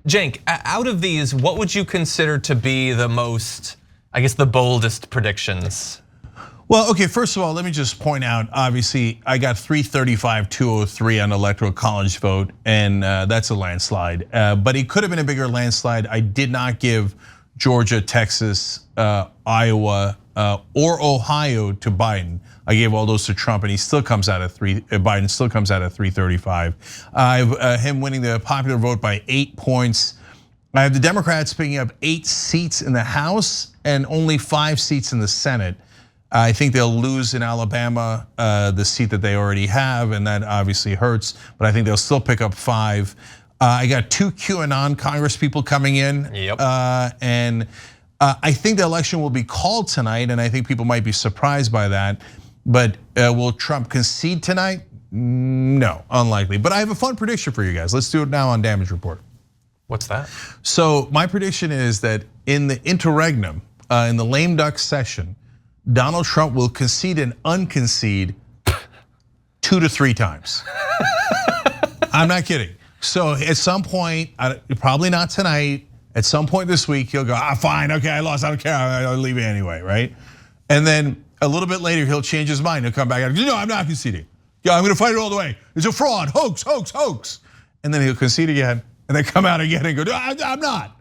Cenk, out of these, what would you consider to be the most, I guess, the boldest predictions? Well, okay, first of all, let me just point out, obviously, I got 335-203 on the Electoral College vote, and that's a landslide. But it could have been a bigger landslide. I did not give Georgia, Texas, Iowa, or Ohio to Biden. I gave all those to Trump, and he still comes out at Biden still comes out at 335. I have him winning the popular vote by 8 points. I have the Democrats picking up 8 seats in the House and only 5 seats in the Senate. I think they'll lose in Alabama, the seat that they already have, and that obviously hurts. But I think they'll still pick up 5. I got 2 QAnon Congress people coming in, and I think the election will be called tonight, and I think people might be surprised by that. But will Trump concede tonight? No, unlikely. But I have a fun prediction for you guys. Let's do it now on Damage Report. What's that? So my prediction is that in the interregnum, in the lame duck session, Donald Trump will concede and unconcede 2 to 3 times. I'm not kidding. So at some point, probably not tonight, at some point this week, he'll go, fine, okay, I lost, I don't care, I'll leave it anyway, right? And then a little bit later, he'll change his mind, he'll come back and go, no, I'm not conceding. Yeah, I'm gonna fight it all the way. It's a fraud, hoax, hoax, hoax. And then he'll concede again, and then come out again and go, no, I'm not.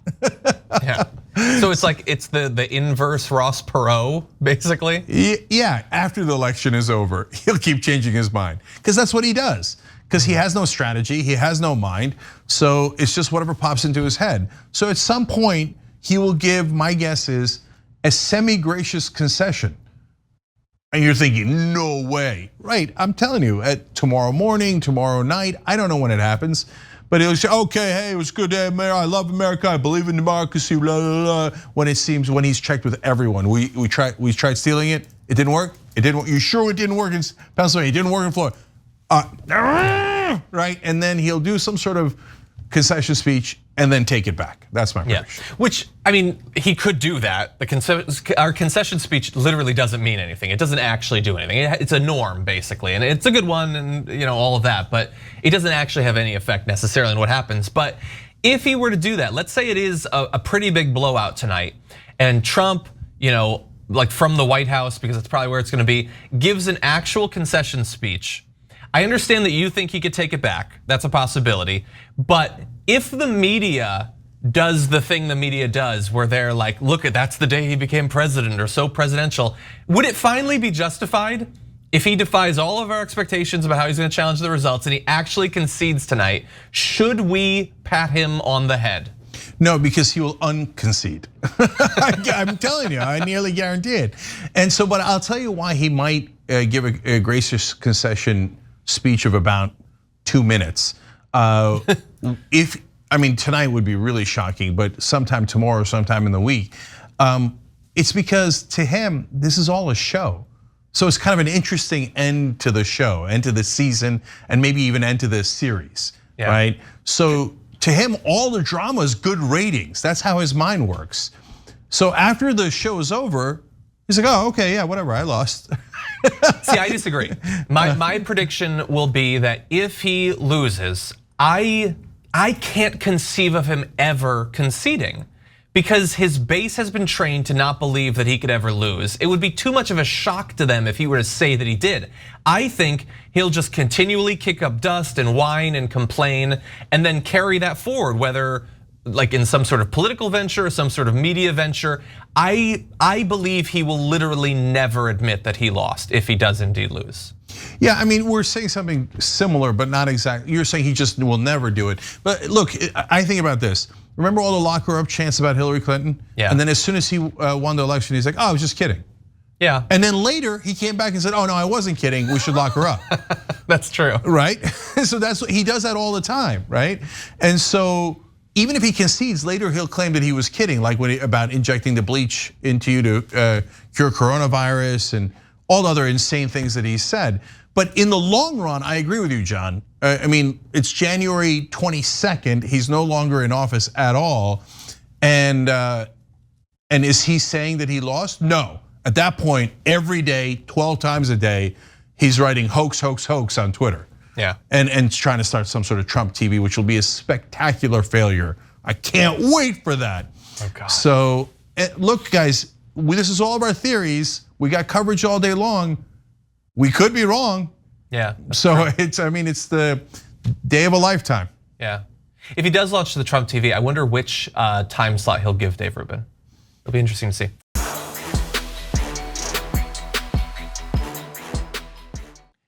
Yeah. So it's like it's the inverse Ross Perot, basically. Yeah, after the election is over, he'll keep changing his mind because that's what he does. Because he has no strategy, he has no mind, so it's just whatever pops into his head. So at some point, he will give, my guess is, a semi-gracious concession. And you're thinking, no way, right? I'm telling you, at tomorrow morning, tomorrow night, I don't know when it happens. But he'll say, okay, hey, it was a good day, America. I love America. I believe in democracy. Blah blah blah. When it seems, when he's checked with everyone, we tried stealing it. It didn't work. It didn't. You sure it didn't work in Pennsylvania? It didn't work in Florida. Right, and then he'll do some sort of concession speech and then take it back. That's my prediction. Yeah. Which, I mean, he could do that. Our concession speech literally doesn't mean anything. It doesn't actually do anything. It's a norm, basically, and it's a good one, and all of that. But it doesn't actually have any effect necessarily on what happens. But if he were to do that, let's say it is a pretty big blowout tonight, and Trump, like from the White House, because that's probably where it's going to be, gives an actual concession speech. I understand that you think he could take it back. That's a possibility. But if the media does the thing the media does, where they're like, look, that's the day he became president or so presidential, would it finally be justified if he defies all of our expectations about how he's gonna challenge the results and he actually concedes tonight? Should we pat him on the head? No, because he will unconcede. I'm telling you, I nearly guarantee it. And so, but I'll tell you why he might give a gracious concession speech of about 2 minutes. Tonight would be really shocking, but sometime tomorrow, sometime in the week, it's because to him, this is all a show. So it's kind of an interesting end to the show, end to the season, and maybe even end to the series, right? So to him, all the drama is good ratings. That's how his mind works. So after the show is over, he's like, oh, okay, yeah, whatever, I lost. See, I disagree. My prediction will be that if he loses, I can't conceive of him ever conceding because his base has been trained to not believe that he could ever lose. It would be too much of a shock to them if he were to say that he did. I think he'll just continually kick up dust and whine and complain and then carry that forward, whether like in some sort of political venture or some sort of media venture. I believe he will literally never admit that he lost if he does indeed lose. Yeah, I mean, we're saying something similar, but not exactly. You're saying he just will never do it. But look, I think about this. Remember all the lock her up chants about Hillary Clinton? Yeah. And then as soon as he won the election, he's like, oh, I was just kidding. Yeah. And then later he came back and said, oh no, I wasn't kidding, we should lock her up. That's true. Right? So that's what he does that all the time, right? And so even if he concedes, later he'll claim that he was kidding, like about injecting the bleach into you to cure coronavirus and all the other insane things that he said. But in the long run, I agree with you, John. I mean, it's January 22nd. He's no longer in office at all. And is he saying that he lost? No. At that point, every day, 12 times a day, he's writing hoax, hoax, hoax on Twitter. Yeah. And trying to start some sort of Trump TV, which will be a spectacular failure I can't wait for that. Oh God. So look, guys, this is all of our theories. We got coverage all day long. We could be wrong. Yeah. So it's the day of a lifetime. Yeah. If he does launch the Trump TV, I wonder which time slot he'll give Dave Rubin. It'll be interesting to see.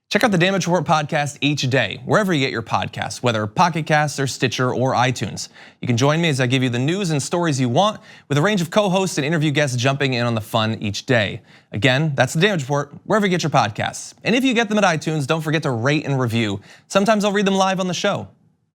Check out the Damage Report podcast each day, wherever you get your podcasts, whether Pocket Casts or Stitcher or iTunes. You can join me as I give you the news and stories you want, with a range of co-hosts and interview guests jumping in on the fun each day. Again, that's the Damage Report, wherever you get your podcasts. And if you get them at iTunes, don't forget to rate and review. Sometimes I'll read them live on the show.